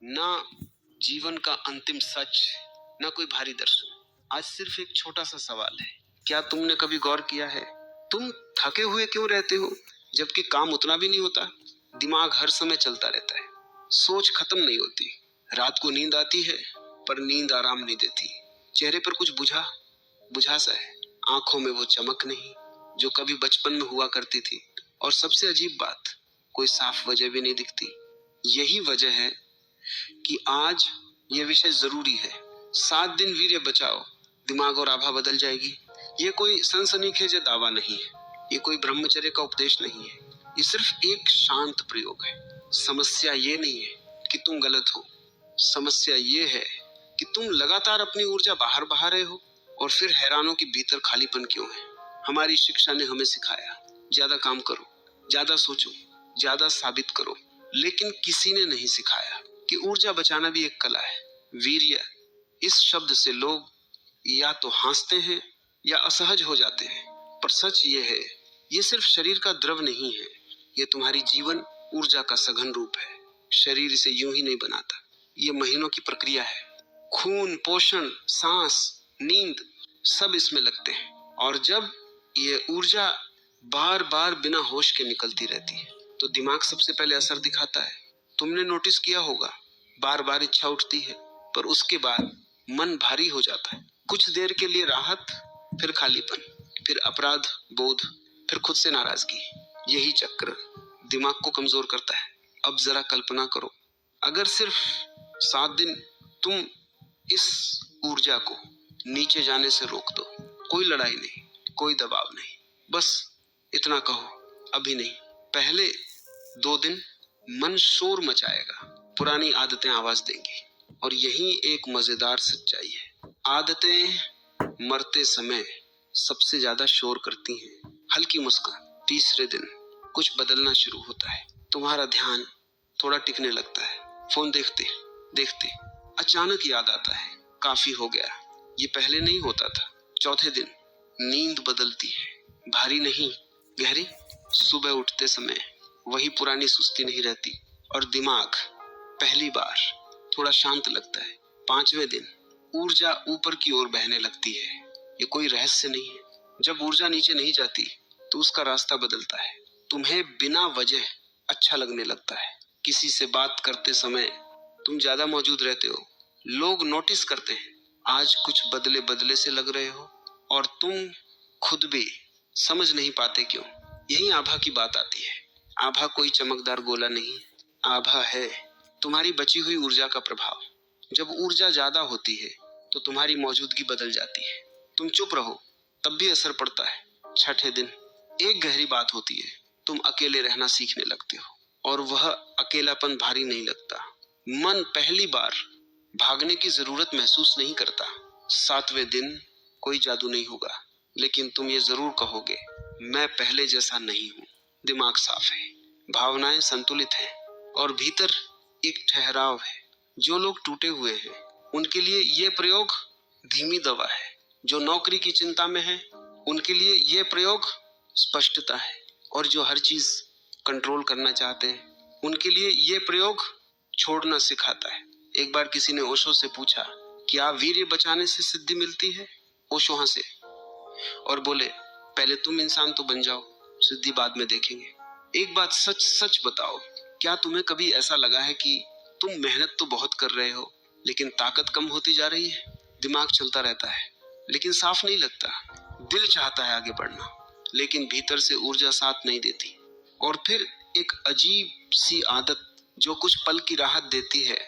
ना जीवन का अंतिम सच, ना कोई भारी दर्शन। आज सिर्फ एक छोटा सा सवाल है, क्या तुमने कभी गौर किया है तुम थके हुए क्यों रहते हो जबकि काम उतना भी नहीं होता? दिमाग हर समय चलता रहता है, सोच खत्म नहीं होती। रात को नींद आती है पर नींद आराम नहीं देती। चेहरे पर कुछ बुझा बुझा सा है, आंखों में वो चमक नहीं जो कभी बचपन में हुआ करती थी। और सबसे अजीब बात, कोई साफ वजह भी नहीं दिखती। यही वजह है कि आज ये विषय जरूरी है। 7 दिन वीर्य बचाओ, दिमाग और आभा बदल जाएगी। ये कोई सनसनीखेज दावा नहीं है, ये कोई ब्रह्मचर्य का उपदेश नहीं है, ये सिर्फ एक शांत प्रयोग है। समस्या ये नहीं है कि तुम गलत हो, समस्या ये है कि तुम लगातार अपनी ऊर्जा बाहर बहा रहे हो और फिर हैरान हो कि भीतर खालीपन क्यों है। हमारी शिक्षा ने हमें सिखाया, ज्यादा काम करो, ज्यादा सोचो, ज्यादा साबित करो, लेकिन किसी ने नहीं सिखाया कि ऊर्जा बचाना भी एक कला है। वीर्य, इस शब्द से लोग या तो हंसते हैं या असहज हो जाते हैं, पर सच ये है, ये सिर्फ शरीर का द्रव नहीं है, ये तुम्हारी जीवन ऊर्जा का सघन रूप है। शरीर इसे यूं ही नहीं बनाता, ये महीनों की प्रक्रिया है। खून, पोषण, सांस, नींद सब इसमें लगते हैं। और जब ये ऊर्जा बार बार बिना होश के निकलती रहती है तो दिमाग सबसे पहले असर दिखाता है। तुमने नोटिस किया होगा, बार बार इच्छा उठती है पर उसके बाद मन भारी हो जाता है। कुछ देर के लिए राहत, फिर खालीपन, फिर अपराध बोध, फिर खुद से नाराजगी। यही चक्र दिमाग को कमजोर करता है। अब जरा कल्पना करो, अगर सिर्फ 7 दिन तुम इस ऊर्जा को नीचे जाने से रोक दो, कोई लड़ाई नहीं, कोई दबाव नहीं, बस इतना कहो, अभी नहीं। पहले 2 दिन मन शोर मचाएगा, पुरानी आदतें आवाज देंगी, और यही एक मजेदार सच्चाई है, आदतें मरते समय सबसे ज्यादा शोर करती हैं। हल्की मुस्कान, तीसरे दिन कुछ बदलना शुरू होता है। तुम्हारा ध्यान थोड़ा टिकने लगता है, फोन देखते देखते अचानक याद आता है, काफी हो गया, ये पहले नहीं होता था। चौथे दिन नींद बदलती है, भारी नहीं, गहरी। सुबह उठते समय वही पुरानी सुस्ती नहीं रहती और दिमाग पहली बार थोड़ा शांत लगता है। 5वें दिन ऊर्जा ऊपर की ओर बहने लगती है। ये कोई रहस्य नहीं है, जब ऊर्जा नीचे नहीं जाती तो उसका रास्ता बदलता है। तुम्हें बिना वजह अच्छा लगने लगता है, किसी से बात करते समय तुम ज्यादा मौजूद रहते हो, लोग नोटिस करते हैं, आज कुछ बदले बदले से लग रहे हो, और तुम खुद भी समझ नहीं पाते क्यों। यही आभा की बात आती है। आभा कोई चमकदार गोला नहीं, आभा है तुम्हारी बची हुई ऊर्जा का प्रभाव। जब ऊर्जा ज्यादा होती है तो तुम्हारी मौजूदगी बदल जाती है। तुम चुप रहो तब भी असर पड़ता है। 6ठे दिन एक गहरी बात होती है, तुम अकेले रहना सीखने लगते हो और वह अकेलापन भारी नहीं लगता। मन पहली बार भागने की जरूरत महसूस नहीं करता। 7वें दिन कोई जादू नहीं होगा, लेकिन तुम ये जरूर कहोगे, मैं पहले जैसा नहीं हूँ। दिमाग साफ है, भावनाएं संतुलित हैं और भीतर एक ठहराव है। जो लोग टूटे हुए हैं उनके लिए ये प्रयोग धीमी दवा है, जो नौकरी की चिंता में है उनके लिए ये प्रयोग स्पष्टता है, और जो हर चीज कंट्रोल करना चाहते हैं उनके लिए ये प्रयोग छोड़ना सिखाता है। एक बार किसी ने ओशो से पूछा, क्या वीर्य बचाने से सिद्धि मिलती है? ओशो हंसे और बोले, पहले तुम इंसान तो बन जाओ, सिद्धि बाद में देखेंगे। एक बात सच सच बताओ, क्या तुम्हें कभी ऐसा लगा है कि तुम मेहनत तो बहुत कर रहे हो लेकिन ताकत कम होती जा रही है? दिमाग चलता रहता है लेकिन साफ नहीं लगता। दिल चाहता है आगे बढ़ना लेकिन भीतर से ऊर्जा साथ नहीं देती। और फिर एक अजीब सी आदत जो कुछ पल की राहत देती है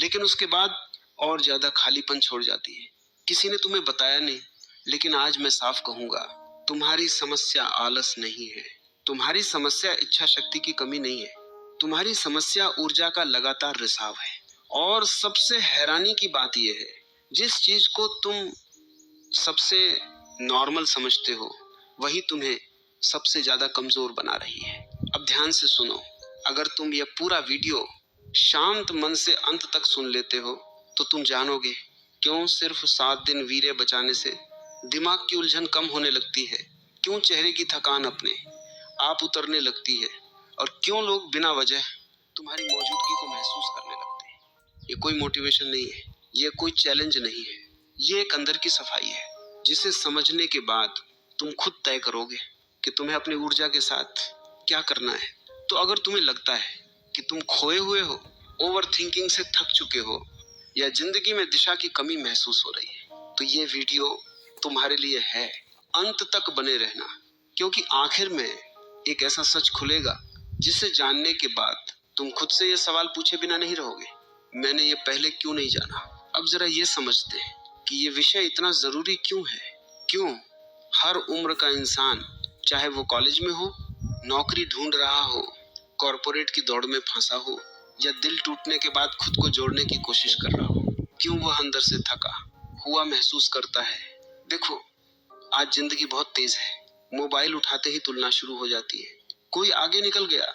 लेकिन उसके बाद और ज्यादा खालीपन छोड़ जाती है। किसी ने तुम्हें बताया नहीं, लेकिन आज मैं साफ कहूंगा, तुम्हारी समस्या आलस नहीं है, तुम्हारी समस्या इच्छा शक्ति की कमी नहीं है, तुम्हारी समस्या ऊर्जा का लगातार रिसाव है। और सबसे हैरानी की बात यह है, जिस चीज को तुम सबसे नॉर्मल समझते हो वही तुम्हें सबसे ज्यादा कमजोर बना रही है। अब ध्यान से सुनो, अगर तुम यह पूरा वीडियो शांत मन से अंत तक सुन लेते हो तो तुम जानोगे क्यों सिर्फ 7 दिन वीर्य बचाने से दिमाग की उलझन कम होने लगती है, क्यों चेहरे की थकान अपने आप उतरने लगती है, और क्यों लोग बिना वजह तुम्हारी मौजूदगी को महसूस करने लगते हैं। ये कोई मोटिवेशन नहीं है, ये कोई चैलेंज नहीं है, ये एक अंदर की सफाई है जिसे समझने के बाद तुम खुद तय करोगे कि तुम्हें अपनी ऊर्जा के साथ क्या करना है। तो अगर तुम्हें लगता है कि तुम खोए हुए हो, ओवर थिंकिंग से थक चुके हो या जिंदगी में दिशा की कमी महसूस हो रही है, तो ये वीडियो तुम्हारे लिए है। अंत तक बने रहना, क्योंकि आखिर में एक ऐसा सच खुलेगा जिसे जानने के बाद तुम खुद से ये सवाल पूछे बिना नहीं रहोगे, मैंने ये पहले क्यों नहीं जाना। अब जरा ये समझते हैं कि ये विषय इतना जरूरी क्यों है। क्यों हर उम्र का इंसान, चाहे वो कॉलेज में हो, नौकरी ढूंढ रहा हो, कॉरपोरेट की दौड़ में फंसा हो या दिल टूटने के बाद खुद को जोड़ने की कोशिश कर रहा हो, क्यों वह अंदर से थका हुआ महसूस करता है। देखो, आज जिंदगी बहुत तेज है। मोबाइल उठाते ही तुलना शुरू हो जाती है। कोई आगे निकल गया,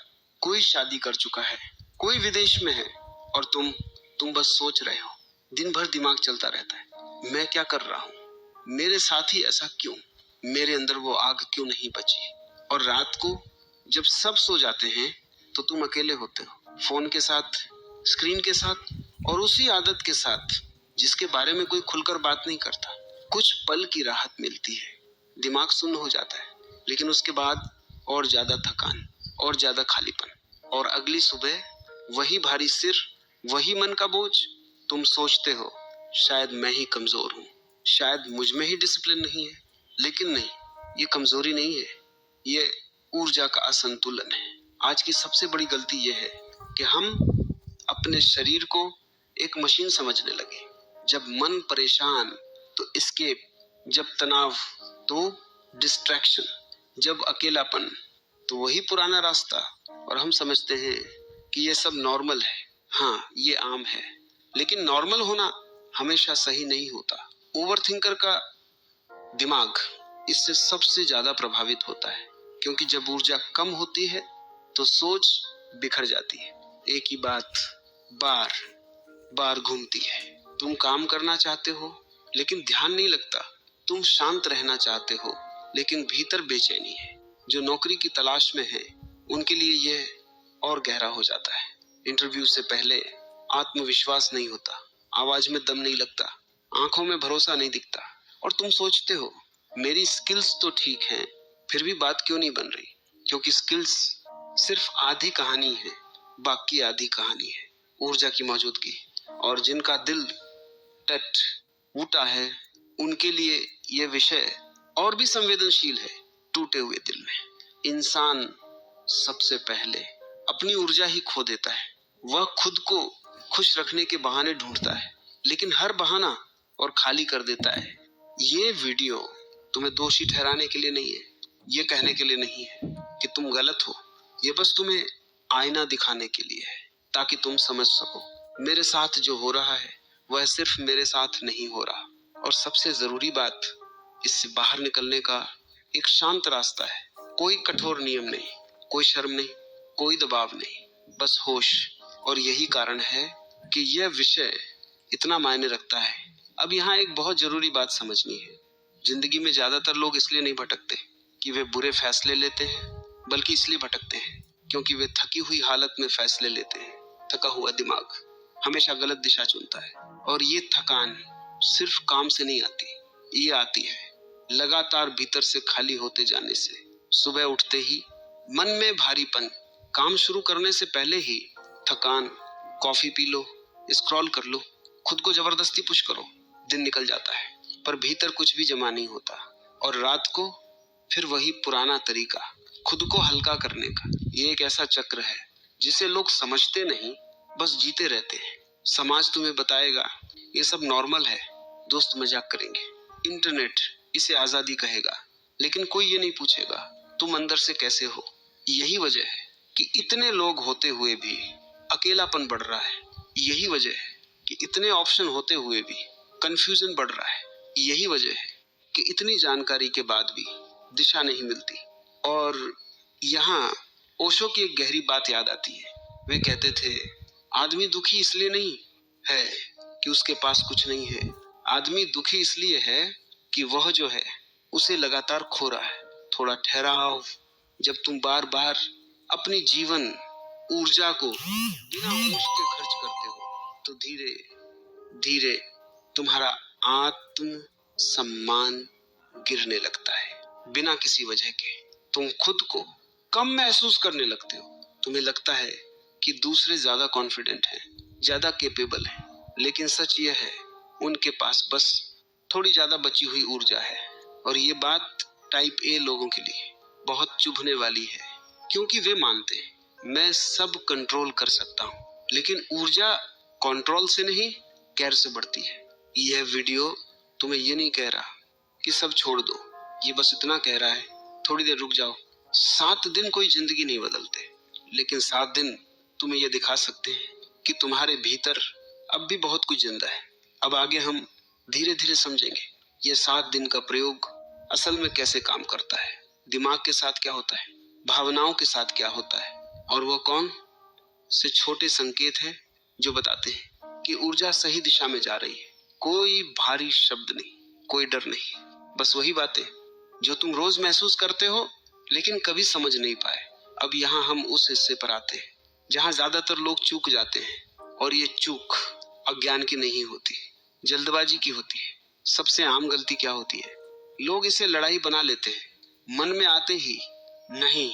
कोई शादी कर चुका है, कोई विदेश में है, और तुम बस सोच रहे हो। दिन भर दिमाग चलता रहता है, मैं क्या कर रहा हूँ, मेरे साथ ही ऐसा क्यों, मेरे अंदर वो आग क्यों नहीं बची। और रात को जब सब सो जाते हैं तो तुम अकेले होते हो, फोन के साथ, स्क्रीन के साथ, और उसी आदत के साथ जिसके बारे में कोई खुलकर बात नहीं करता। कुछ पल की राहत मिलती है, दिमाग सुन्न हो जाता है, लेकिन उसके बाद और ज्यादा थकान और ज्यादा खालीपन, और अगली सुबह वही भारी सिर, वही मन का बोझ। तुम सोचते हो शायद मैं ही कमजोर हूँ, शायद मुझ में ही डिसिप्लिन नहीं है। लेकिन नहीं, ये कमजोरी नहीं है, ये ऊर्जा का असंतुलन है। आज की सबसे बड़ी गलती ये है कि हम अपने शरीर को एक मशीन समझने लगे। जब मन परेशान तो एस्केप, जब तनाव तो डिस्ट्रैक्शन, जब अकेलापन तो वही पुराना रास्ता। और हम समझते हैं कि ये सब नॉर्मल है। हाँ, ये आम है, लेकिन नॉर्मल होना हमेशा सही नहीं होता। ओवर थिंकर का दिमाग इससे सबसे ज्यादा प्रभावित होता है, क्योंकि जब ऊर्जा कम होती है तो सोच बिखर जाती है, एक ही बात बार बार घूमती है। तुम काम करना चाहते हो लेकिन ध्यान नहीं लगता, तुम शांत रहना चाहते हो लेकिन भीतर बेचैनी है। जो नौकरी की तलाश में है उनके लिए यह और गहरा हो जाता है। इंटरव्यू से पहले आत्मविश्वास नहीं होता, आवाज में दम नहीं लगता, आंखों में भरोसा नहीं दिखता, और तुम सोचते हो मेरी स्किल्स तो ठीक हैं, फिर भी बात क्यों नहीं बन रही। क्योंकि स्किल्स सिर्फ आधी कहानी है, बाकी आधी कहानी है ऊर्जा की मौजूदगी। और जिनका दिल टट टूटा है उनके लिए यह विषय और भी संवेदनशील है। टूटे हुए दिल में इंसान सबसे पहले अपनी ऊर्जा ही खो देता है। वह खुद को खुश रखने के बहाने ढूंढता है, लेकिन हर बहाना और खाली कर देता है। ये वीडियो तुम्हें दोषी ठहराने के लिए नहीं है, ये कहने के लिए नहीं है कि तुम गलत हो, ये बस तुम्हें आईना दिखाने के लिए है, ताकि तुम समझ सको मेरे साथ जो हो रहा है वह सिर्फ मेरे साथ नहीं हो रहा। और सबसे जरूरी बात, इससे बाहर निकलने का एक शांत रास्ता है। कोई कठोर नियम नहीं, कोई शर्म नहीं, कोई दबाव नहीं, बस होश। और यही कारण है कि यह विषय इतना मायने रखता है। अब यहाँ एक बहुत जरूरी बात समझनी है। जिंदगी में ज्यादातर लोग इसलिए नहीं भटकते कि वे बुरे फैसले लेते हैं, बल्कि इसलिए भटकते हैं क्योंकि वे थकी हुई हालत में फैसले लेते हैं। थका हुआ दिमाग हमेशा गलत दिशा चुनता है, और ये थकान सिर्फ काम से नहीं आती, ये आती है लगातार भीतर से खाली होते जाने से। सुबह उठते ही मन में भारीपन, काम शुरू करने से पहले ही थकान, कॉफी पी लो, स्क्रॉल कर लो, खुद को जबरदस्ती पुश करो, दिन निकल जाता है पर भीतर कुछ भी जमा नहीं होता। और रात को फिर वही पुराना तरीका, खुद को हल्का करने का। ये एक ऐसा चक्र है जिसे लोग समझते नहीं, बस जीते रहते हैं। समाज तुम्हें बताएगा ये सब नॉर्मल है, दोस्त मजाक करेंगे, इंटरनेट इसे आजादी कहेगा, लेकिन कोई ये नहीं पूछेगा तुम अंदर से कैसे हो। यही वजह है कि इतने लोग होते हुए भी अकेलापन बढ़ रहा है। यही वजह है कि इतने ऑप्शन होते हुए भी कंफ्यूजन बढ़ रहा है। यही वजह है कि इतनी जानकारी के बाद भी दिशा नहीं मिलती। और यहाँ ओशो की एक गहरी बात याद आती है। वे कहते थे, आदमी दुखी इसलिए नहीं है कि उसके पास कुछ नहीं है, आदमी दुखी इसलिए है कि वह जो है उसे लगातार खो रहा है। थोड़ा ठहराव, जब तुम बार बार अपनी जीवन ऊर्जा को बिना होश के खर्च करते हो, तो धीरे धीरे तुम्हारा आत्म सम्मान गिरने लगता है बिना किसी वजह के। तुम खुद को कम महसूस करने लगते हो। तुम्हें लगता है कि दूसरे ज्यादा कॉन्फिडेंट हैं, ज्यादा कैपेबल हैं, लेकिन सच यह है उनके पास बस थोड़ी ज्यादा बची हुई ऊर्जा है। और ये बात टाइप ए लोगों के लिए बहुत चुभने वाली है, क्योंकि वे मानते हैं मैं सब कंट्रोल कर सकता हूँ, लेकिन ऊर्जा कंट्रोल से नहीं केयर से बढ़ती है। यह वीडियो तुम्हें ये नहीं कह रहा कि सब छोड़ दो, ये बस इतना कह रहा है थोड़ी देर रुक जाओ। 7 दिन कोई जिंदगी नहीं बदलते, लेकिन 7 दिन तुम्हें ये दिखा सकते हैं कि तुम्हारे भीतर अब भी बहुत कुछ जिंदा है। अब आगे हम धीरे धीरे समझेंगे ये 7 दिन का प्रयोग असल में कैसे काम करता है, दिमाग के साथ क्या होता है, भावनाओं के साथ क्या होता है, और वो कौन से छोटे संकेत हैं जो बताते हैं कि ऊर्जा सही दिशा में जा रही है। कोई भारी शब्द नहीं, कोई डर नहीं, बस वही बातें जो तुम रोज महसूस करते हो लेकिन कभी समझ नहीं पाए। अब यहाँ हम उस हिस्से पर आते हैं जहाँ ज्यादातर लोग चूक जाते हैं, और ये चूक अज्ञान की नहीं होती, जल्दबाजी की होती है। सबसे आम गलती क्या होती है, लोग इसे लड़ाई बना लेते हैं। मन में आते ही नहीं,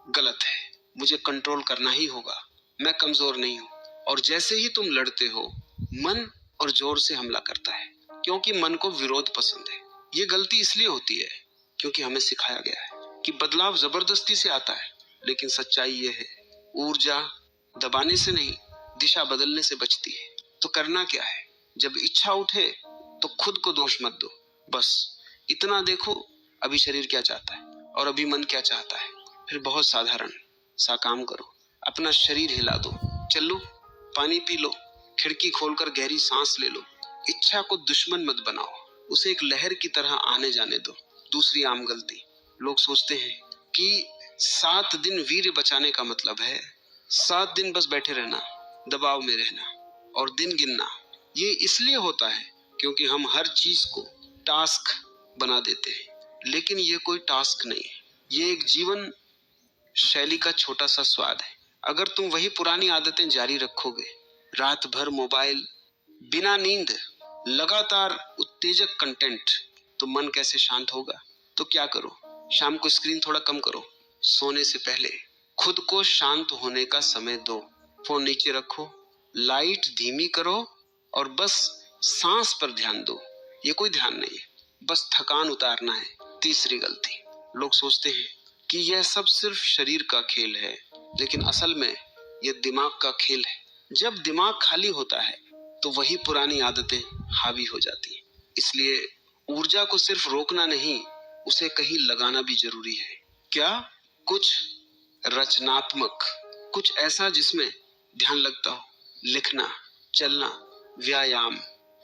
गलत है, मुझे कंट्रोल करना ही होगा, मैं कमजोर नहीं हूँ। और जैसे ही तुम लड़ते हो, मन और जोर से हमला करता है, क्योंकि मन को विरोध पसंद है। ये गलती इसलिए होती है क्योंकि हमें सिखाया गया है कि बदलाव जबरदस्ती से आता है, लेकिन सच्चाई ये है ऊर्जा दबाने से नहीं, दिशा बदलने से बचती है। तो करना क्या है, जब इच्छा उठे तो खुद को दोष मत दो, बस इतना देखो अभी शरीर क्या चाहता है और अभी मन क्या चाहता है। फिर बहुत साधारण सा काम करो, अपना शरीर हिला दो, चलो पानी पी लो, खिड़की खोलकर गहरी सांस ले लो। इच्छा को दुश्मन मत बनाओ, उसे एक लहर की तरह आने जाने दो। दूसरी आम गलती, लोग सोचते हैं कि 7 दिन वीर्य बचाने का मतलब है 7 दिन बस बैठे रहना, दबाव में रहना और दिन गिनना। ये इसलिए होता है क्योंकि हम हर चीज को टास्क बना देते हैं, लेकिन ये कोई टास्क नहीं है, ये एक जीवन शैली का छोटा सा स्वाद है। अगर तुम वही पुरानी आदतें जारी रखोगे, रात भर मोबाइल, बिना नींद, लगातार उत्तेजक कंटेंट, तो मन कैसे शांत होगा। तो क्या करो, शाम को स्क्रीन थोड़ा कम करो, सोने से पहले खुद को शांत होने का समय दो, फोन नीचे रखो, लाइट धीमी करो और बस सांस पर ध्यान दो। ये कोई ध्यान नहीं है, बस थकान उतारना है। तीसरी गलती, लोग सोचते हैं कि यह सब सिर्फ शरीर का खेल है, लेकिन असल में यह दिमाग का खेल है। जब दिमाग खाली होता है तो वही पुरानी आदतें हावी हो जाती हैं। इसलिए ऊर्जा को सिर्फ रोकना नहीं, उसे कहीं लगाना भी जरूरी है। क्या? कुछ रचनात्मक, कुछ ऐसा जिसमें ध्यान लगता हो, लिखना, चलना, व्यायाम,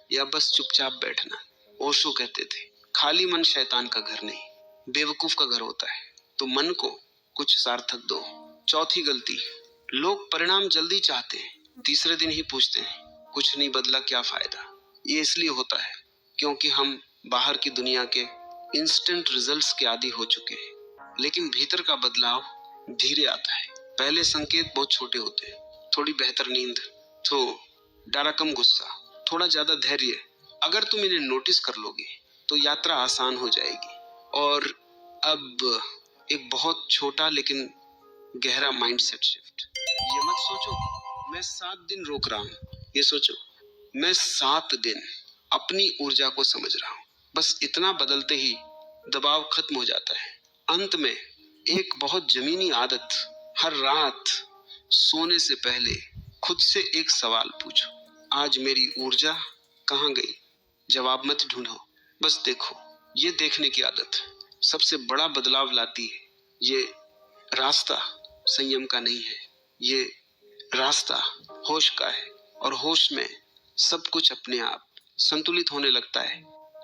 या बस चुपचाप बैठना। ओशो कहते थे खाली मन शैतान का घर नहीं, बेवकूफ का घर होता है। तो मन को कुछ सार्थक दो। चौथी गलती, लोग परिणाम जल्दी चाहते हैं, तीसरे दिन ही पूछते हैं कुछ नहीं बदला, क्या फायदा। ये इसलिए होता है क्योंकि हम बाहर की दुनिया के इंस्टेंट रिजल्ट्स के आदी हो चुके हैं, लेकिन भीतर का बदलाव धीरे आता है। पहले संकेत बहुत छोटे होते हैं, थोड़ी बेहतर नींद, थोड़ा कम गुस्सा, थोड़ा ज्यादा धैर्य। अगर तुम इन्हें नोटिस कर लोगे तो यात्रा आसान हो जाएगी। और अब एक बहुत छोटा लेकिन गहरा माइंडसेट शिफ्ट। ये मत सोचो मैं 7 दिन रोक रहा हूँ, ये सोचो मैं 7 दिन अपनी ऊर्जा को समझ रहा हूँ। बस इतना बदलते ही दबाव खत्म हो जाता है। अंत में एक बहुत जमीनी आदत, हर रात सोने से पहले खुद से एक सवाल पूछो, आज मेरी ऊर्जा कहाँ गई। जवाब मत ढूंढो, बस देखो। ये देखने की आदत सबसे बड़ा बदलाव लाती है। ये रास्ता संयम का नहीं है, ये रास्ता होश का है, और होश में सब कुछ अपने आप संतुलित होने लगता है।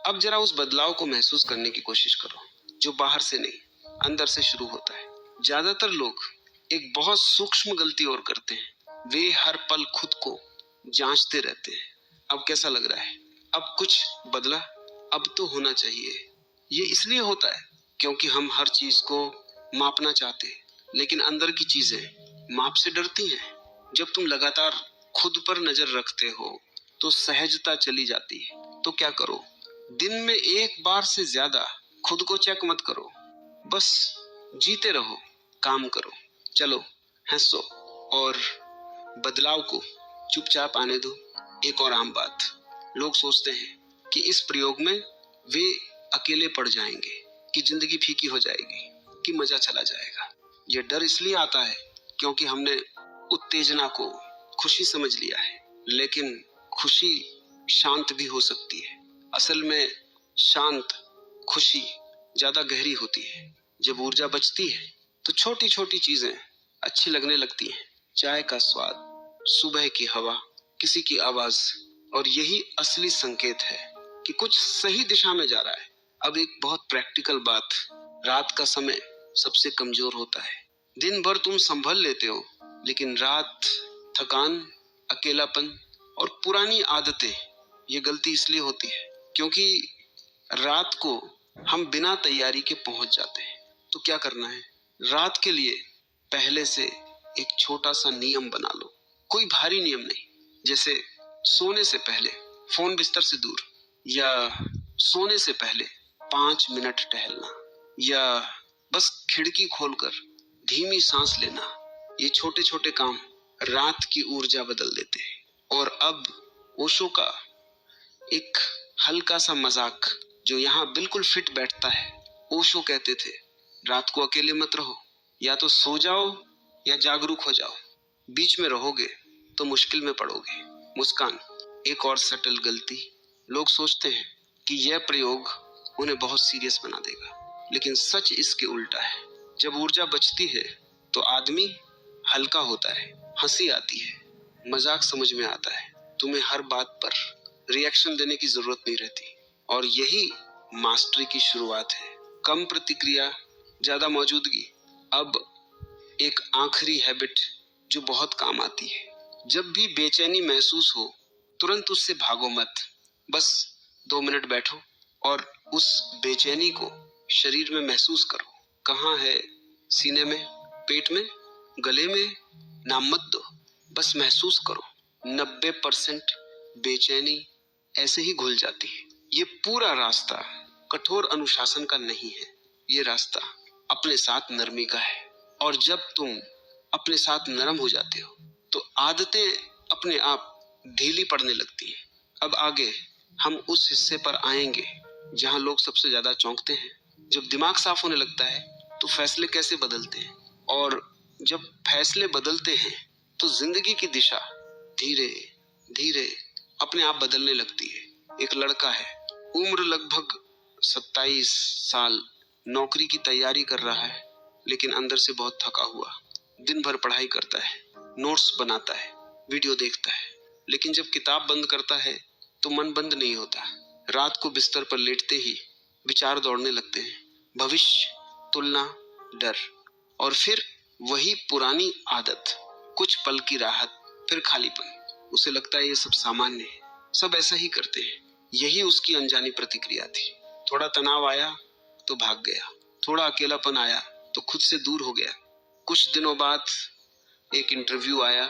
अब जरा उस बदलाव को महसूस करने की कोशिश करो जो बाहर से नहीं अंदर से शुरू होता है। ज्यादातर लोग एक बहुत सूक्ष्म गलती और करते हैं, वे हर पल खुद को जांचते रहते हैं। अब कैसा लग रहा है, अब कुछ बदला, अब तो होना चाहिए। ये इसलिए होता है क्योंकि हम हर चीज को मापना चाहते हैं, लेकिन अंदर की चीजें माप से डरती हैं। जब तुम लगातार खुद पर नजर रखते हो तो सहजता चली जाती है। तो क्या करो, दिन में एक बार से ज्यादा खुद को चेक मत करो, बस जीते रहो, काम करो, चलो हंसो और बदलाव को चुपचाप आने दो। एक और आम बात, लोग सोचते हैं कि इस प्रयोग में वे अकेले पड़ जाएंगे, कि जिंदगी फीकी हो जाएगी, कि मजा चला जाएगा। ये डर इसलिए आता है क्योंकि हमने उत्तेजना को खुशी समझ लिया है, लेकिन खुशी शांत भी हो सकती है। असल में शांत खुशी ज्यादा गहरी होती है। जब ऊर्जा बचती है तो छोटी छोटी चीजें अच्छी लगने लगती हैं। चाय का स्वाद, सुबह की हवा, किसी की आवाज, और यही असली संकेत है कि कुछ सही दिशा में जा रहा है। अब एक बहुत प्रैक्टिकल बात, रात का समय सबसे कमजोर होता है। दिन भर तुम संभल लेते हो, लेकिन रात थकान, अकेलापन और पुरानी आदतें, ये गलती इसलिए होती है क्योंकि रात को हम बिना तैयारी के पहुंच जाते हैं। तो क्या करना है, रात के लिए पहले से एक छोटा सा नियम बना लो। कोई भारी नियम नहीं, जैसे सोने से पहले फोन बिस्तर से दूर, या सोने से पहले 5 मिनट टहलना, या बस खिड़की खोलकर धीमी सांस लेना। ये छोटे छोटे काम रात की ऊर्जा बदल देते हैं। और अब ओशो का एक हल्का सा मजाक जो यहाँ बिल्कुल फिट बैठता है। ओशो कहते थे, रात को अकेले मत रहो, या तो सो जाओ या जागरूक हो जाओ, बीच में रहोगे तो मुश्किल में पड़ोगे। मुस्कान, एक और सटल गलती, लोग सोचते हैं कि यह प्रयोग उन्हें बहुत सीरियस बना देगा, लेकिन सच इसके उल्टा है। जब ऊर्जा बचती है तो आदमी हल्का होता है, हंसी आती है, मजाक समझ में आता है, तुम्हें हर बात पर रिएक्शन देने की जरूरत नहीं रहती। और यही मास्टरी की शुरुआत है। कम प्रतिक्रिया, ज्यादा मौजूदगी। अब एक आखिरी हैबिट जो बहुत काम आती है, जब भी बेचैनी महसूस हो तुरंत उससे भागो मत, बस 2 मिनट बैठो और उस बेचैनी को शरीर में महसूस करो। कहाँ है, सीने में, पेट में, गले में, नाम मत दो, बस महसूस करो। 90% बेचैनी ऐसे ही घुल जाती है। ये पूरा रास्ता कठोर अनुशासन का नहीं है, ये रास्ता अपने साथ नरमी का है। और जब तुम अपने साथ नरम हो जाते हो तो आदतें अपने आप ढीली पड़ने लगती हैं। अब आगे हम उस हिस्से पर आएंगे जहां लोग सबसे ज्यादा चौंकते हैं। जब दिमाग साफ होने लगता है तो फैसले कैसे बदलते हैं, और जब फैसले बदलते हैं तो जिंदगी की दिशा धीरे धीरे अपने आप बदलने लगती है। एक लड़का है, उम्र लगभग 27 साल, नौकरी की तैयारी कर रहा है, लेकिन अंदर से बहुत थका हुआ। दिन भर पढ़ाई करता है, नोट्स बनाता है, वीडियो देखता है, लेकिन जब किताब बंद करता है तो मन बंद नहीं होता। रात को बिस्तर पर लेटते ही विचार दौड़ने लगते हैं, भविष्य, तुलना, डर, और फिर वही पुरानी आदत, कुछ पल की राहत, फिर खालीपन। उसे लगता है ये सब सामान्य है, सब ऐसा ही करते हैं। यही उसकी अनजानी प्रतिक्रिया थी। थोड़ा तनाव आया तो भाग गया, थोड़ा अकेलापन आया तो खुद से दूर हो गया। कुछ दिनों बाद एक इंटरव्यू आया,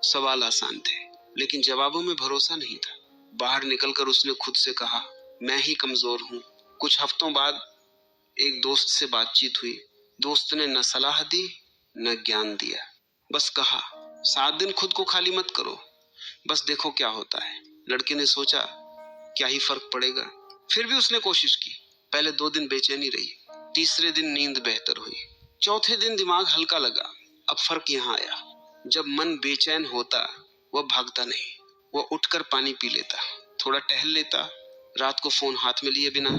सवाल आसान थे लेकिन जवाबों में भरोसा नहीं था। बाहर निकलकर उसने खुद से कहा, मैं ही कमजोर हूँ। कुछ हफ्तों बाद एक दोस्त से बातचीत हुई। दोस्त ने न सलाह दी न ज्ञान दिया, बस कहा 7 दिन खुद को खाली मत करो, बस देखो क्या होता है। लड़के ने सोचा क्या ही फर्क पड़ेगा, फिर भी उसने कोशिश की। पहले 2 दिन बेचैनी रही, तीसरे दिन नींद बेहतर हुई, चौथे दिन दिमाग हल्का लगा। अब फर्क यहाँ आया, जब मन बेचैन होता वह भागता नहीं, वह उठकर पानी पी लेता, थोड़ा टहल लेता, रात को फोन हाथ में लिए बिना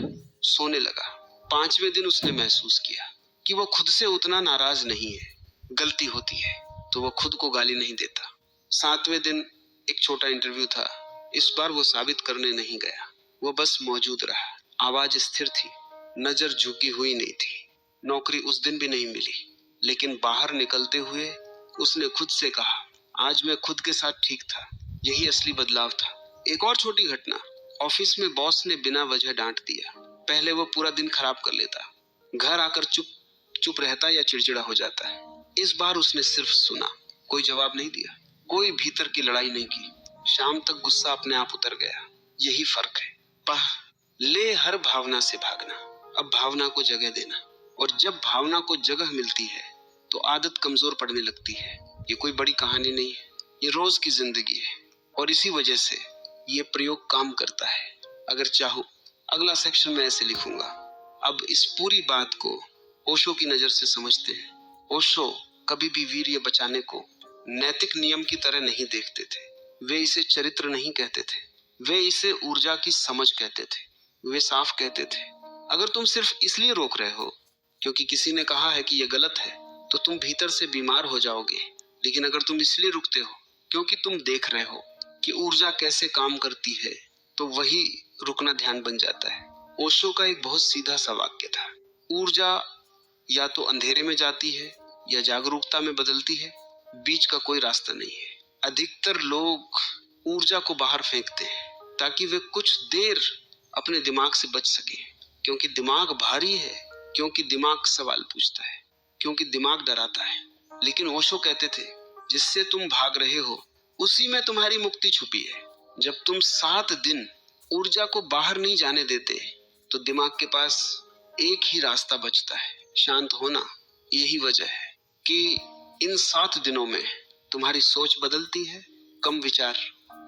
सोने लगा। 5वें दिन उसने महसूस किया कि वह खुद से उतना नाराज नहीं है। गलती होती है तो वह खुद को गाली नहीं देता। 7वें दिन एक छोटा इंटरव्यू था। इस बार वो साबित करने नहीं गया, वो बस मौजूद रहा। आवाज स्थिर थी, नजर झुकी हुई नहीं थी। नौकरी उस दिन भी नहीं मिली, लेकिन बाहर निकलते हुए उसने खुद से कहा, आज मैं खुद के साथ ठीक था। यही असली बदलाव था। एक और छोटी घटना, ऑफिस में बॉस ने बिना वजह डांट दिया। पहले वो पूरा दिन खराब कर लेता, घर आकर चुप चुप रहता या चिड़चिड़ा हो जाता है। इस बार उसने सिर्फ सुना, कोई जवाब नहीं दिया, कोई भीतर की लड़ाई नहीं की। शाम तक गुस्सा अपने आप उतर गया। यही फर्क है। पहले हर भावना से भागना, अब भावना को जगह देना। और जब भावना को जगह मिलती है तो आदत कमजोर पड़ने लगती है। ये कोई बड़ी कहानी नहीं है, ये रोज की जिंदगी है। और इसी वजह से ये प्रयोग काम करता है। अगर चाहो अगला सेक्शन में ऐसे लिखूंगा। अब इस पूरी बात को ओशो की नजर से समझते हैं। ओशो कभी भी वीर्य बचाने को नैतिक नियम की तरह नहीं देखते थे। वे इसे चरित्र नहीं कहते थे, वे इसे ऊर्जा की समझ कहते थे। वे साफ कहते थे, अगर तुम सिर्फ इसलिए रोक रहे हो क्योंकि किसी ने कहा है कि यह गलत है, तो तुम भीतर से बीमार हो जाओगे। लेकिन अगर तुम इसलिए रुकते हो क्योंकि तुम देख रहे हो कि ऊर्जा कैसे काम करती है, तो वही रुकना ध्यान बन जाता है। ओशो का एक बहुत सीधा सा वाक्य था, ऊर्जा या तो अंधेरे में जाती है या जागरूकता में बदलती है, बीच का कोई रास्ता नहीं है। अधिकतर लोग ऊर्जा को बाहर फेंकते हैं ताकि वे कुछ देर अपने दिमाग से बच सके, क्योंकि दिमाग भारी है, क्योंकि दिमाग सवाल पूछता है, क्योंकि दिमाग डराता है। लेकिन ओशो कहते थे, जिससे तुम भाग रहे हो उसी में तुम्हारी मुक्ति छुपी है। जब तुम 7 दिन ऊर्जा को बाहर नहीं जाने देते तो दिमाग के पास एक ही रास्ता बचता है, शांत होना। यही वजह है कि इन 7 दिनों में तुम्हारी सोच बदलती है, कम विचार,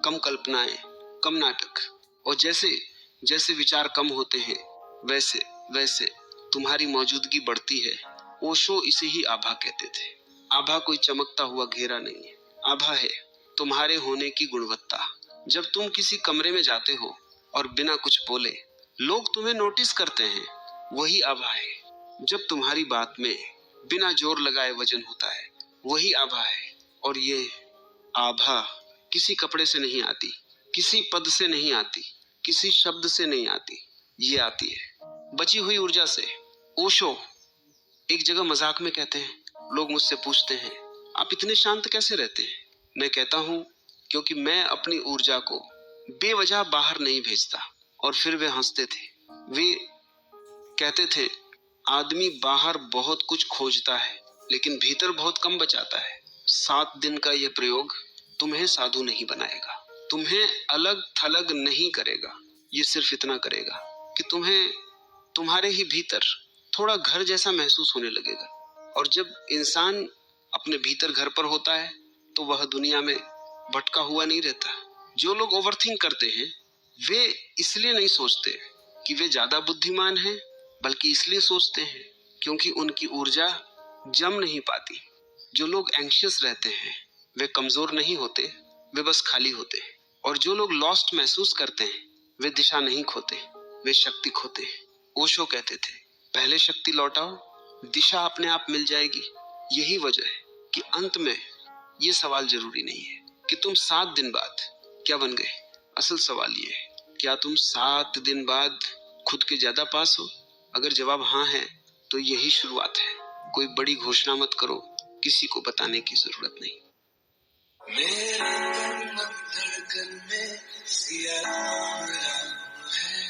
कम कल्पनाएं, कम नाटक। और जैसे जैसे विचार कम होते हैं वैसे वैसे तुम्हारी मौजूदगी बढ़ती है। ओशो इसे ही आभा कहते थे। आभा कोई चमकता हुआ घेरा नहीं है, आभा है तुम्हारे होने की गुणवत्ता। जब तुम किसी कमरे में जाते हो और बिना कुछ बोले लोग तुम्हें नोटिस करते हैं, वही आभा है। जब तुम्हारी बात में बिना जोर लगाए वजन होता है, वही आभा है। और ये आभा किसी कपड़े से नहीं आती, किसी पद से नहीं आती, किसी शब्द से नहीं आती, ये आती है बची हुई ऊर्जा से। ओशो एक जगह मजाक में कहते हैं, लोग मुझसे पूछते हैं आप इतने शांत कैसे रहते हैं? मैं कहता हूं क्योंकि मैं अपनी ऊर्जा को बेवजह बाहर नहीं भेजता। और फिर वे हंसते थे। वे कहते थे, आदमी बाहर बहुत कुछ खोजता है लेकिन भीतर बहुत कम बचाता है। 7 दिन का यह प्रयोग तुम्हें साधु नहीं बनाएगा, तुम्हें अलग थलग नहीं करेगा। ये सिर्फ इतना करेगा कि तुम्हें तुम्हारे ही भीतर थोड़ा घर जैसा महसूस होने लगेगा। और जब इंसान अपने भीतर घर पर होता है तो वह दुनिया में भटका हुआ नहीं रहता। जो लोग ओवरथिंक करते हैं वे इसलिए नहीं सोचते कि वे ज्यादा बुद्धिमान हैं, बल्कि इसलिए सोचते हैं क्योंकि उनकी ऊर्जा जम नहीं पाती। जो लोग एंग्शियस रहते हैं वे कमजोर नहीं होते, वे बस खाली होते हैं। और जो लोग लॉस्ट महसूस करते हैं वे दिशा नहीं खोते, वे शक्ति खोते हैं। ओशो कहते थे, पहले शक्ति लौटाओ, दिशा अपने आप मिल जाएगी। यही वजह है कि अंत में ये सवाल जरूरी नहीं है कि तुम 7 दिन बाद क्या बन गए। असल सवाल ये है, क्या तुम 7 दिन बाद खुद के ज्यादा पास हो? अगर जवाब हाँ है तो यही शुरुआत है। कोई बड़ी घोषणा मत करो, किसी को बताने की जरूरत नहीं। मेरे धड़कन में सिया राम राम है,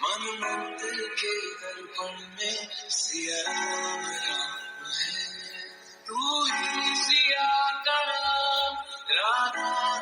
मन मंदिर के दर्पण में सिया राम राम है। तू ही सिया का राम, राधा